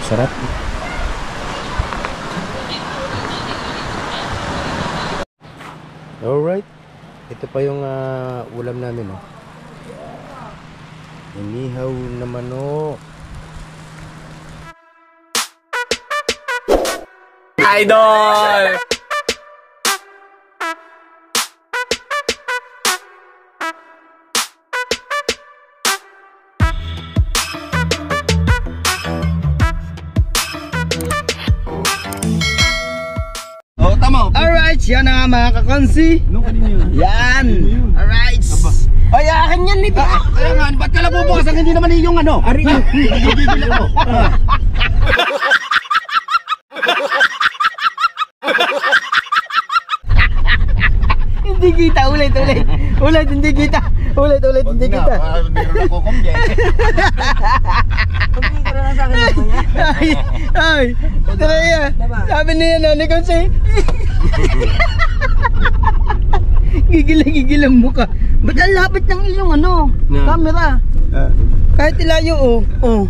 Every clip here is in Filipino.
Sarap. Alright. Ito pa yung ulam namin, oh. Inihaw na manok. Idol! Alright, yan na nga mga kakonsi. Yan. Alright. Ay, akin yan nito. Kaya nga, ba't ka nabubukas ang hindi naman yung ano? Ari na. Gigil ako. Hindi kita, ulit. Ulit, hindi kita. Ulit, hindi kita. Hindi rin ako kumbye. Kumikita na lang sa akin mamaya. Ay, Traya. Sabi niya na, ni Konsi. Gigil ang mukha. Ba't ang lapit ng iyong ano, camera? Kahit ilayo, oh.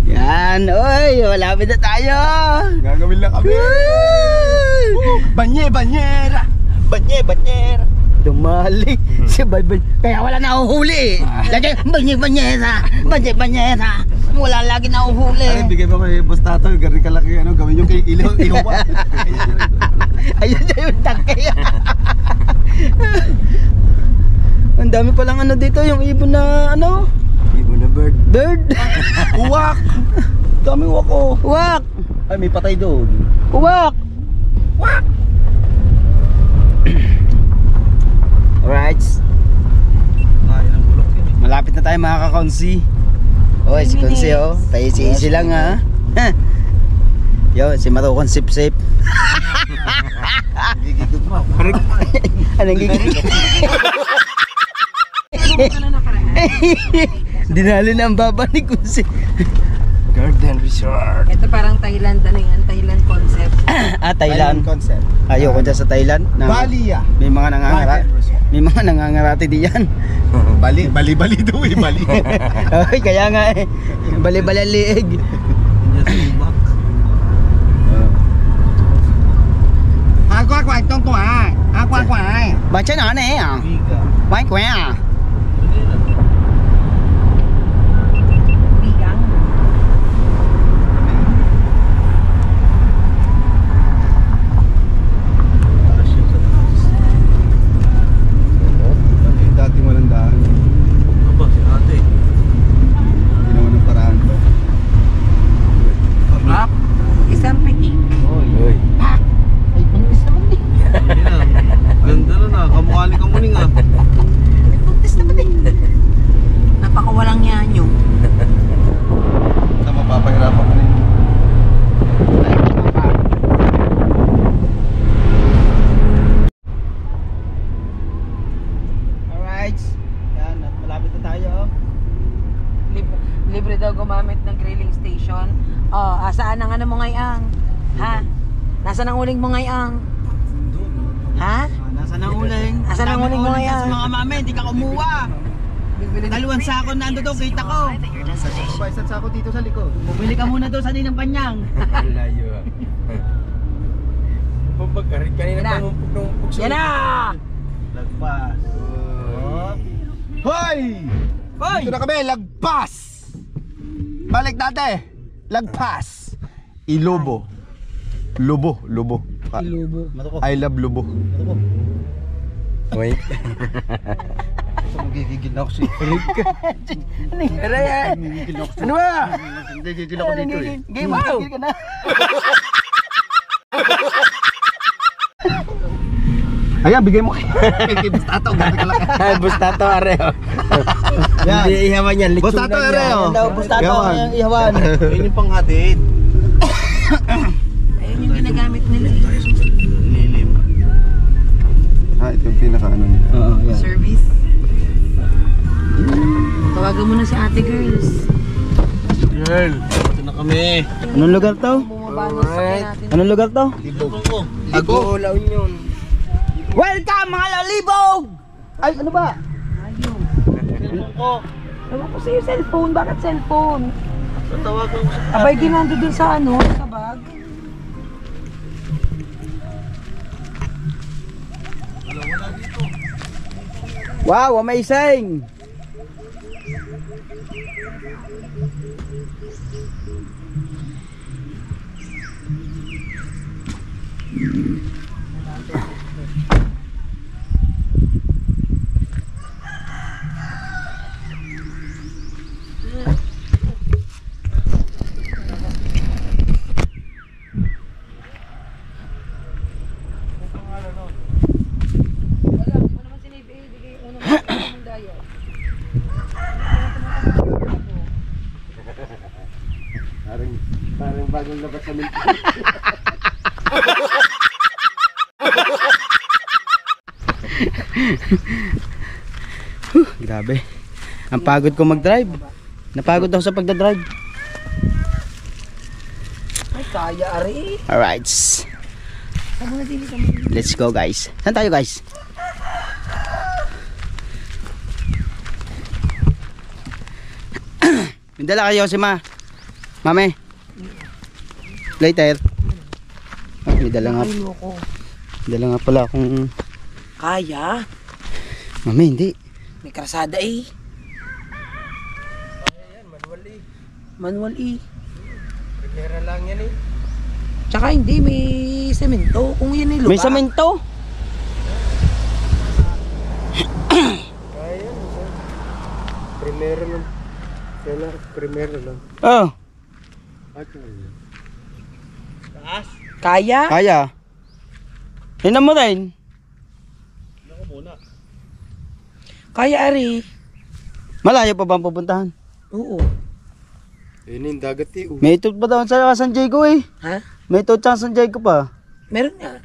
Yan, oy, malapit na tayo. Gagawin lang kami. Banyera. Dumali si Baybay. Kaya wala na uhuli. Lagi banyera. Wala lagi na uhuli. Ay, bigay mo kay Boss Tato, gari ka laki ano, gawin yung kay ihawa. Ayun na yung tangkay. Ang dami palang ano dito, yung ibon na ano? Ibon na bird. Uwak. Daming uwak oh. Uwak. Ay, may patay doon. Uwak. Alright. Malapit na tayo mga kakonsi. Oy, si Konsi oh. Tayo si easy lang ha. Yo, si Matukon sip. Gigigod mo. Anong gigigod? Dinali na ang baba ni Konsi. Garden Resort. Ito parang Thailand, ano yan? Thailand concept. Thailand. Concept. Ayoko dyan sa Thailand. Bali ah. May mga nangangarati diyan. Bali daw eh, bali. Ay, kaya nga eh. Bali-bali ang liig. Quay tong quay. Quay. Ba chân ở này à? Quay à? Bigang. Dati walang daan. Aba, si ate. Ginawa ng paraan. Rap? Isang pitik. Oy. Ay, buntis naman eh. Ganda na kamukali ka muning ah. Buntis naman eh. Napakawalang yanyo. Sa mapapahirapan mo na yun. Alright. Yan, at malapit na tayo. Libre daw gumamit ng grilling station. Oh, asaan ang ano mo ngayang? Ha? Nasaan ang uling mo ngayang? Ha? Nasaan ang uling? Asan ang uling mo ngayon? Mga mami, hindi ka kumuha. Dalawang sako na ando doon, kita ko. Isa't sako dito sa likod. Bumili ka muna doon sa Ninang Panyang. Layo ah. Pagkarit kanina Yan na. nung pugso. Yan na! Lagpas. Hoy! Hoy! Dito na kami, lagpas! Balik natin! Lagpas! Ilobo. Lobo. Ilubo. Matuko. I love Lobo. Wait. Magigigil na ako si Eric. Ano ba? Nagigigil ako dito eh. Game out! Ka na. Ayan, bigay mo kay Boss Tato. Ganda ka lang. Ay, Bustato, areo. Hindi ihawan yan. Boss Tato, areo. Bustato, ang ihawan. Yun yung panghatid. Ayun yung ginagamit nila eh. Lilim. Ito yung pinaka ano nila. Oo, yan. Service. Tawagan mo na si ate girls. Girl, ito na kami. Anong lugar to? baba ng sakyan natin. Anong lugar to? Libo. La Union. Welcome mga lalibog! Ay, ano ba? Ewan ko sa'yo cellphone, bakit cellphone? Tatawagan ko sa Abay din nando dun sa ano, sa bag. Wow, amazing! Wala, di mo naman sinibigay yung unang daya. Parang bagong labas sa milk. Grabe. Ang pagod ko mag-drive. Napagod ako sa pagdadrive. Ay, kaya ari. Alright. Saan mo na dili ka mo? Let's go guys. Saan tayo guys? May dala kayo si Mame. Later. Oh, may dala nga. Ay, loko. May dala nga pala akong... Kaya? Mame, hindi. May krasada eh. Manual eh. Primera lang yan eh. Tsaka hindi, may semento. Kung yan ay lupa. May semento. Kaya yan. Primera lang. Kaya primera lang. Oh, Taas? Kaya? kaya. Tingnan mo rin. Ako muna. Kaya ari. Malayo pa ba ang pupuntahan? Oo. Yun yung dagat eh. May itot pa daw sa San Diego eh. Ha? May itot sa San Diego pa. Meron nga.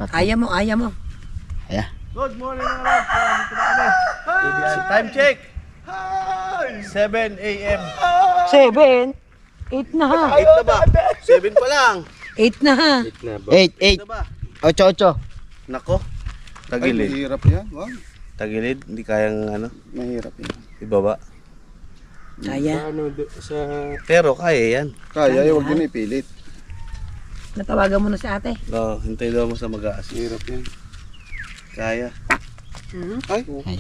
Kaya mo, kaya mo. Kaya. Good morning mga lord. Dito na kami. Time check. 7 a.m. 7? 8 na ha. 8 na ba? 7 pa lang. 8 na ha. 8 na ba? 8, 8. na ba? 8, 8. Nako. Tagilid. Mahirap yan. Wow. Tagilid. Hindi kayang ano. Mahirap yan. Ibaba. Kaya. Sa... Pero kaya yan. Kaya, huwag din ipilit. Natawagan mo na si ate. No, hintay daw mo sa mag-aas. Mahirap yan. Kaya. Ay, Ay.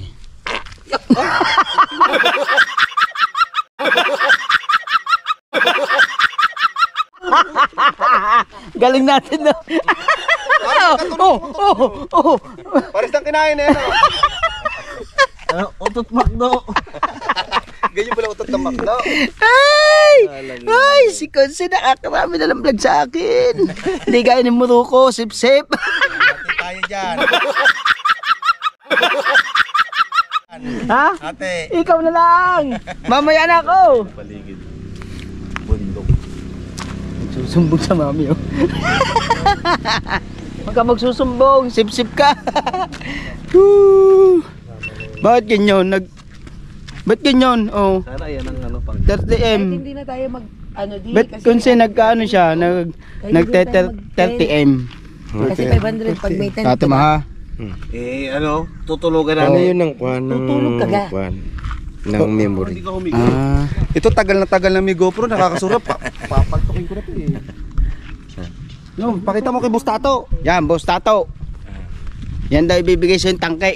Galing natin no. Oh. pares ng kinain na yan. Ano? Utot makdo. Ganyan pala utot ng makdo. Ay, si Consi nakakarami na lang vlog sa akin. Hindi gaya ni Muruko, sip-sip. Tayo dyan. Ha? Ate. Ikaw na lang. Mamaya na ako. Paligid. Bundok. Susumbong sa mami oh. Huwag ka magsusumbong, sip-sip ka. Woo. Bakit ganyan? Ba't ganyan? Oh, Sana yan ang ano pang... 30M. Kahit hindi na tayo mag ano di. Ba't Consi nagkaano siya? Nag-30M. Kasi 500 pag may 10 Ate Maha. ano? Tutulugan Ano namin. yun ang kwan? Tutulog ka ga. Ng memory. Hindi ka humigo. Ah, Ito tagal na may GoPro, nakakasurap. Papagtukin ko na ito eh. No, pakita mo kay Bustato. yan, boss Tato. Yan daw ibibigay sa yung tangke.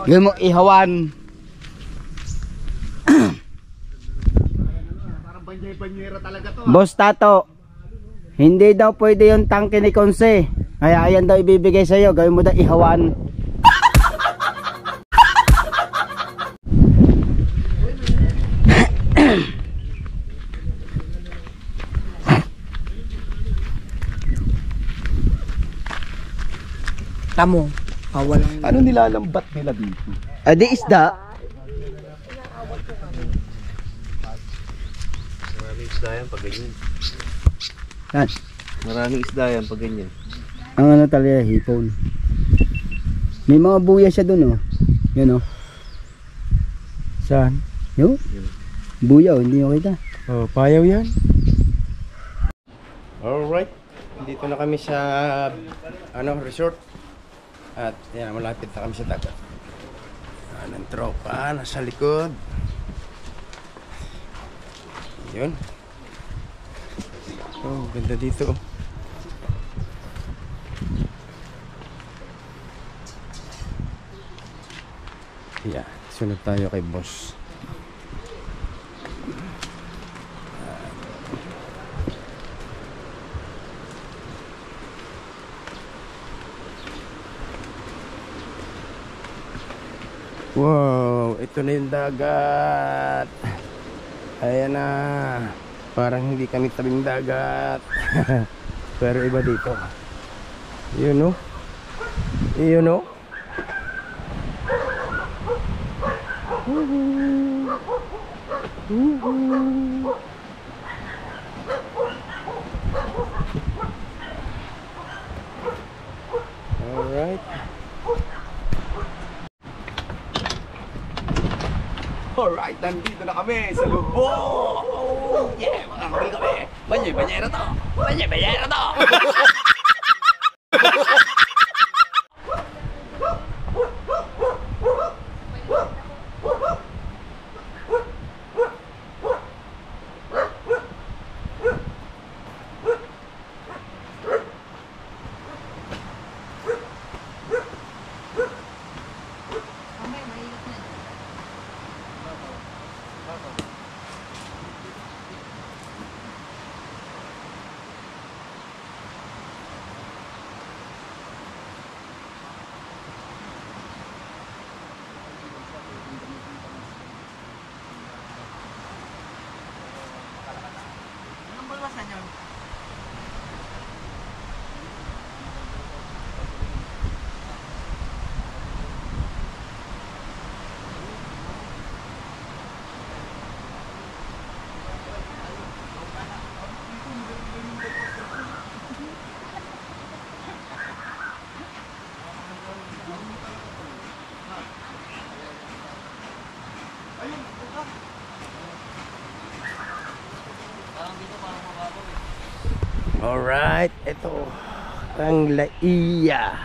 Gawin mo ihawan. Boss Tato, hindi daw pwede yung tangke ni Consi. Kaya ayan daw ibibigay sa iyo. Gawin mo daw ihawan. Tamo. Walang Ano nilalambat nila dito? Adi isda. Maraming isda yan pag ganyan. Yan. Maraming isda yan pag ganyan. Ang ano talaga, hipon. May mga buya siya dun oh. Yan oh. Saan? Yun? Buya oh, hindi mo kita. Oh, payaw yan. Alright. Dito na kami sa resort. At yan, malapit na kami sa dagat. Ng tropa nasa likod. Yun. Oh, ganda dito. Yeah, sunod tayo kay boss. Wow, ito na yung dagat. Ayan na. Parang hindi kami tabing dagat. Pero iba dito. Yun, no? Yun, no? Alright. Alright, nandito na kami sa Lubo! Oh, yeah! Makakabili kami! Banyay-banyera to! Banyay-banyera to! Alright, ito ang Laiya.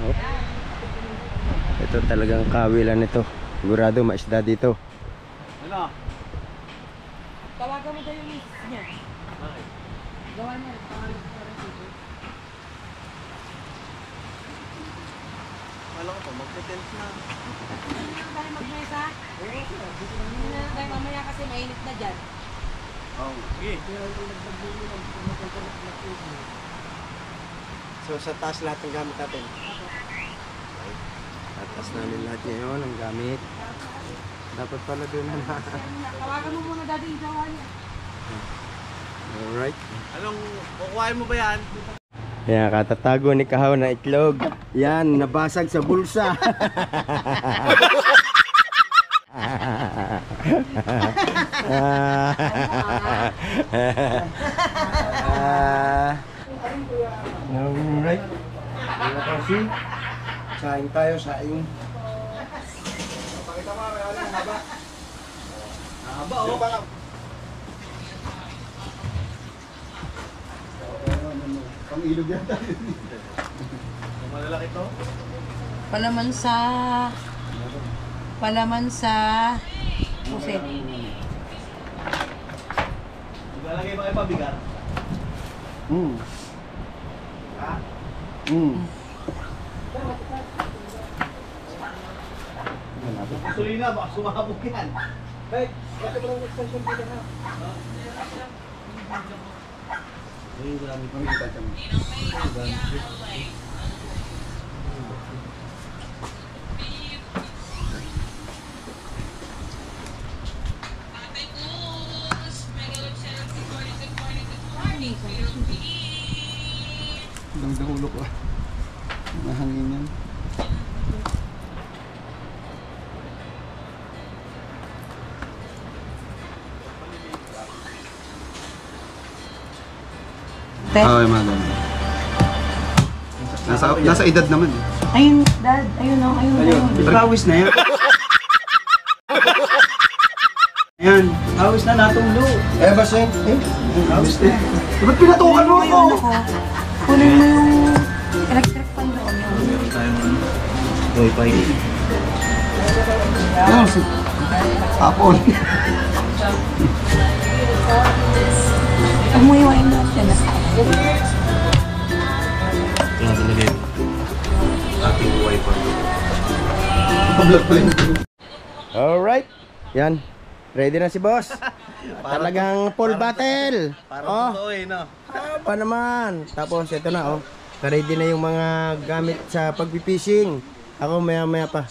Oh. Ito talagang kawilan nito. Sigurado maisda dito. Ano? Tawagan mo daw yung list niya. Gawa niya. Alam ko, magte-tent na. Hindi na tayo magmesa. Hindi na tayo mamaya kasi mainit na dyan. Oh, sige. So sa taas lahat ng gamit natin. Tatas namin lahat ngayon ang gamit. Dapat pala doon na. Tawagan mo muna daddy yung gawa niya. Alright. Anong, kukuhain mo ba yan? Yan, katatago ni Kahaw na itlog. Yan, nabasag sa bulsa. Alright. Kasi, kain tayo sa iyong. Pakita mo, may alam, haba. Haba, oh. Pang-ilog yata. Malalaki to? Palaman sa pusit. Lalagay ba kayo pabigat? Ha? Gasolina, baka sumabog yan. Hey, bakit mo lang extension dito ha? Ay, marami pang iba dyan. Ang dahulo ko. Mahangin yan. Oo, yung mga ganun. Nasa edad naman. Ayun, dad. Ayun, oh. Ayun. Pawis na yan. Ayan. Awis na natulo. Eh, basta Awis na. Ba't pinatukan mo ako? Kunin mo yung electric fan doon. Meron tayong Wi-Fi. Ano si Apple? Umuiwain natin. Kaya talaga yun. Ating Wi-Fi. Pablock pa rin. Alright. Yan. Ready na si boss. Talagang full battle. Parang Oh, no? pa naman. Tapos ito na oh. Ready na yung mga gamit sa pagpipishing. Ako maya pa.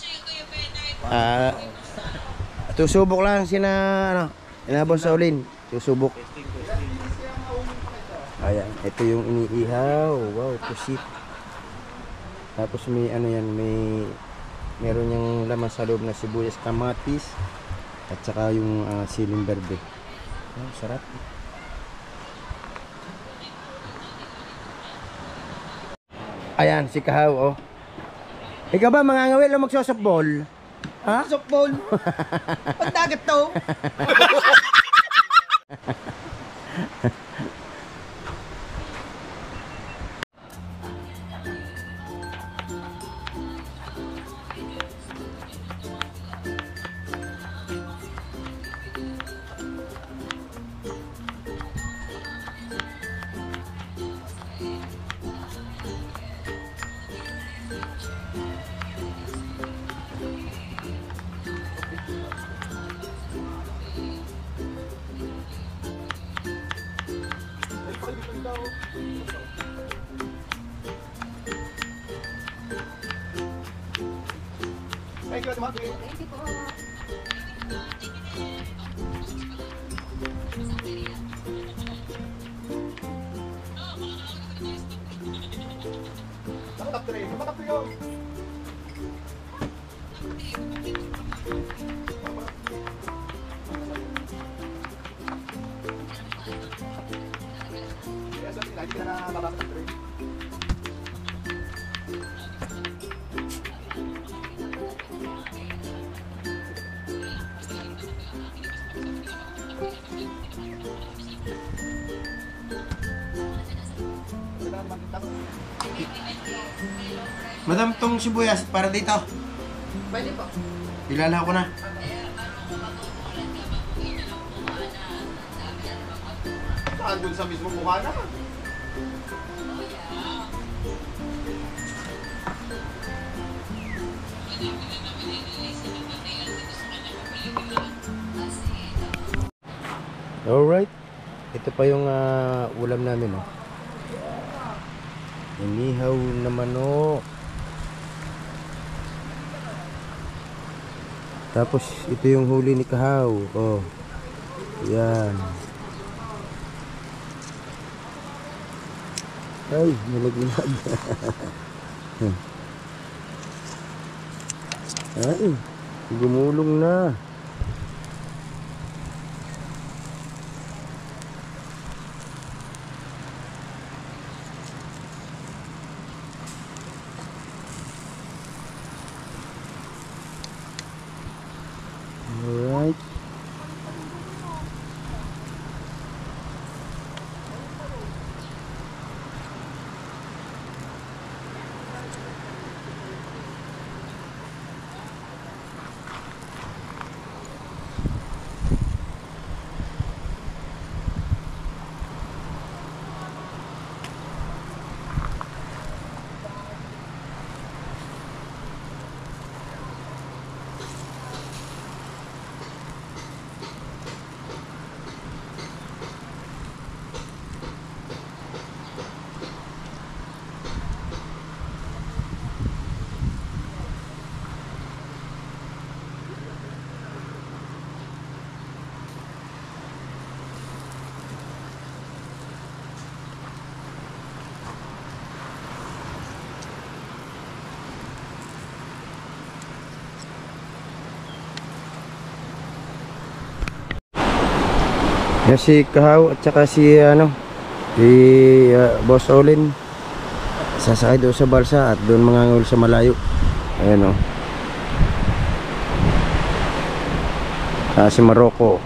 Susubok lang sina boss Saulin. Susubok. Ayan, ito yung iniihaw. Wow, pusit. Tapos may meron yung laman sa loob na sibuyas, kamatis at saka yung siling berde. Oh, sarap. Ayan, si Kahaw, oh. Ikaw ba, mangangawil o magsosoftball? Ha? Softball. Pagdagat to. Madam, tong sibuyas para dito. Pwede po. Ilala ko na. Saan dun sa mismo mukha na? Alright. Ito pa yung ulam namin, oh. Inihaw na manok. Tapos ito yung huli ni Kahaw. Oh. Yan. Ay, nalaginag. Ay, gumulong na. Alright. Yan si Kahaw at saka si Boss Olin sasakay doon sa balsa at doon mangangawil sa malayo. Ayan, si Maroko.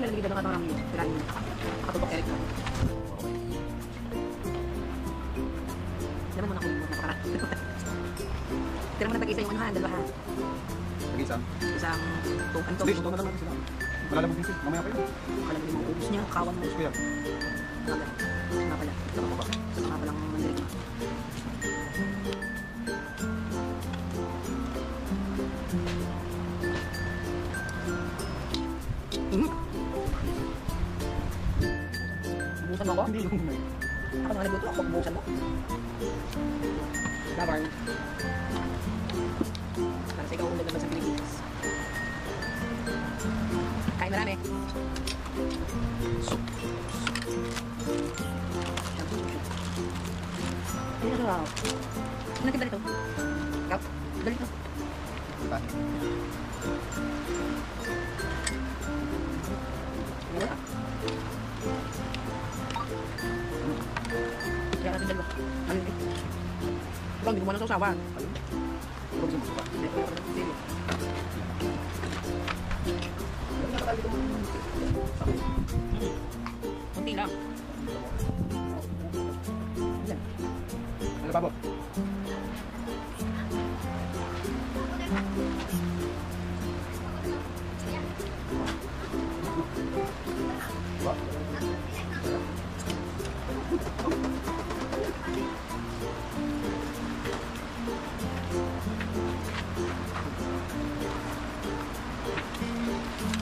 Nilalagay doon ang yung pirahin mo. Nakatutok Eric. Naman muna ko yung napakarat. Tira mo na tag-isa yung ano ha, dalawa ha. Tag-isa? Isang ano to? Hindi, ito na lang natin sila. Malalamog din siya. Mamaya pa yun. Kalang yung mga ubus niya, kawan mo. Ubus ko yan. Nga pala. Ito nga pala. Ito nga palang mandirik mo. Busan mo ako? Hindi yung may. Ako na nagluto ako, busan mo. Labarn. Para sa ikaw ulit naman sa Pilipinas. Kain marami. Ano na sarap? Ano nagtiba nito? Kap? Dali ito. Wala. Kaya natin dalawa. Ano yun eh? Ikaw, hindi mo na sausawan. Huwag siya masuka. Hindi, ito na sili. Kunti lang. Yan. Ano pa po?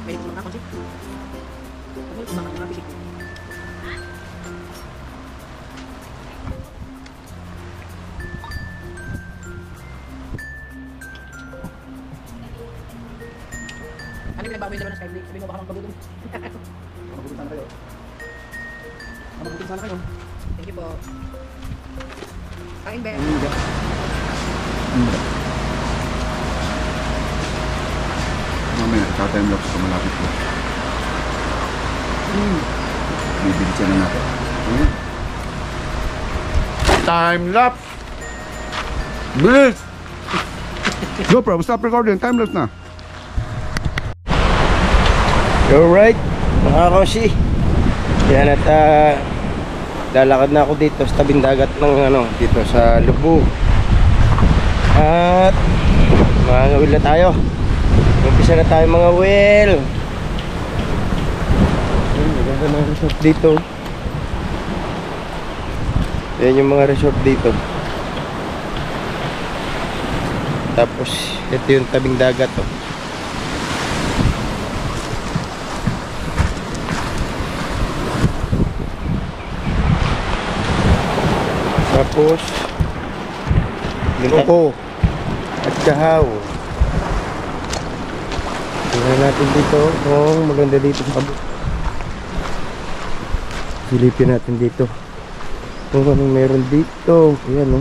May tulong na konsi. Ano mga bisik? Ano yung pinagbaboy dalawa ng Skyblade? Sabihin mo baka magpagutom. Mabutin sana kayo. Mabutin sana kayo. Thank you po. Kain, Be. Mamaya, time lapse sa malapit ko. Bibili siya na natin. Time lapse! Bilis! GoPro, stop recording. Time lapse na. Alright, mga kosi. Yan at lalakad na ako dito sa tabing dagat ng dito sa Lubog. At mga ngawil na tayo. Umpisa na tayo mga will. Maganda na resort dito. Yan yung mga resort dito. Tapos ito yung tabing dagat oh. Tapos Loko at Kahaw. Tingnan natin dito kung maganda dito sa kabut. Silipin natin dito kung anong meron dito. Ayan o.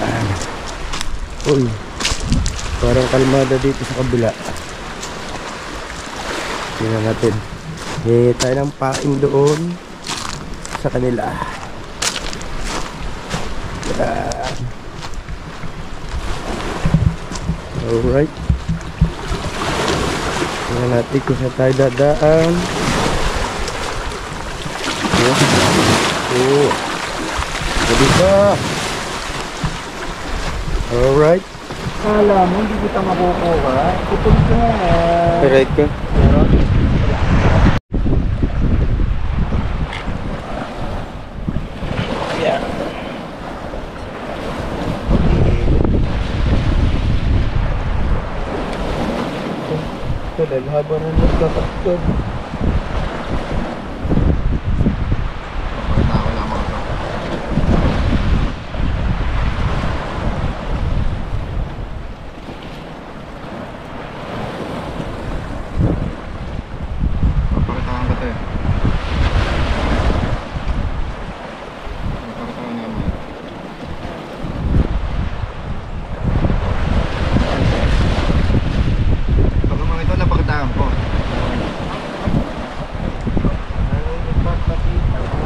Ayan. Uy, parang kalmada dito sa kabila. Tingnan natin. Tayo ng pain doon sa kanila. Yan. Alright. Tingnan natin kung saan tayo dadaan. Oh. Jadi ka. Alright. Kala mo, hindi kita makukuha. Putol ka nga. Alright ka. Dahil haba na nagkakatkan. Pakita ko lamang ito. Papakitahan ko ito eh. Papakitahan niya mo. Pag mga ito, napakitahan ko. Ang ipapakita ko.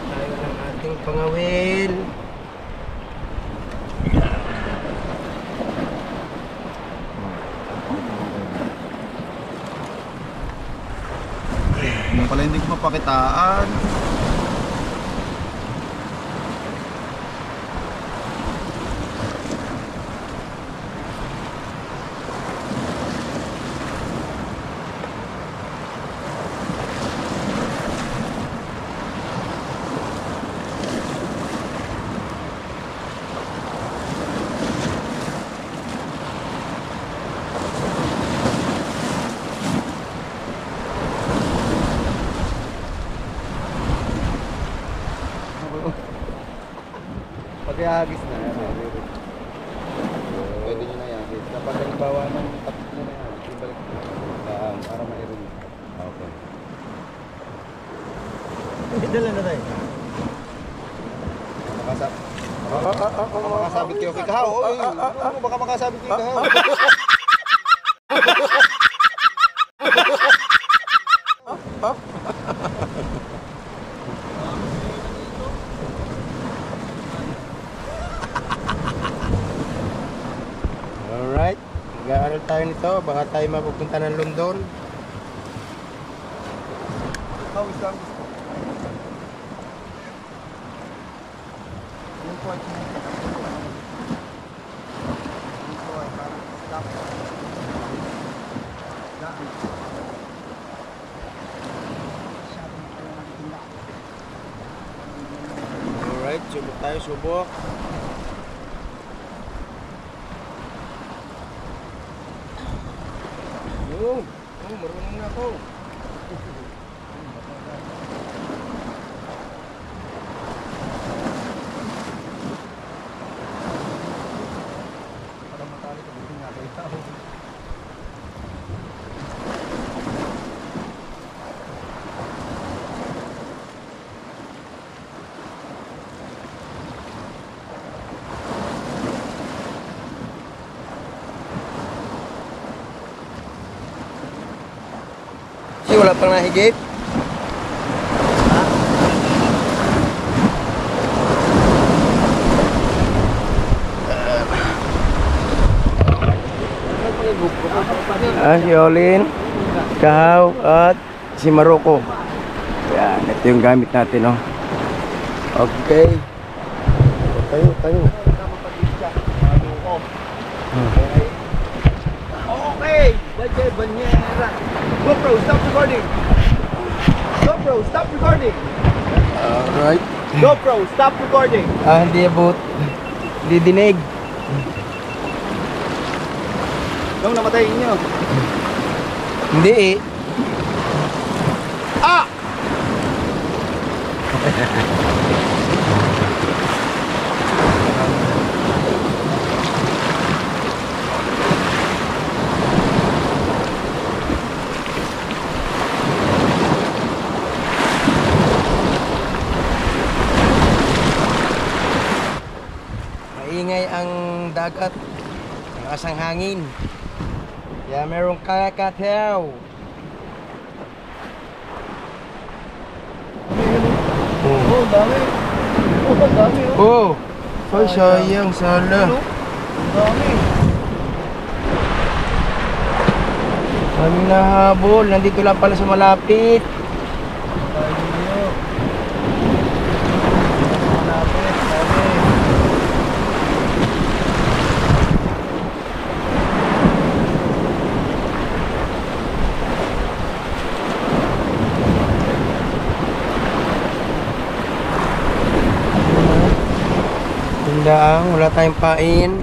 Tayo ng ating pangawil. Yung pala hindi ko mapakitaan. Pag-iagis na yan. Pwede nyo na yan. Kapag halimbawa ng tapos na yan, ibalik para mairon. Okay. Dala na tayo. Makasabit kayo kay Kahaw. Baka makasabit kayo kay Kahaw. Alright, mag-aaral tayo nito. Baka tayo mapupunta ng London. How is that? Alright, subok tayo, subok. Yun. Oh, marunong na ako. Wala pang nahigit. Si Olin, Kahaw at si Maroko. Yan, ito yung gamit natin, oh. Okay. Tayo. Okay, Bajay Banyera. GoPro, stop recording. GoPro, stop recording. Alright. GoPro, stop recording. Hindi abot. Hindi dinig. Nung namatayin nyo. Hindi eh. Ah! Maingay ang dagat. Malakas ang hangin. Kaya merong kakataw. Oh, dami. Oh, dami. Oh! Ay, sayang, sala. Dami. Daming nahabol. Nandito lang pala sa malapit. Tindaang, wala tayong pain.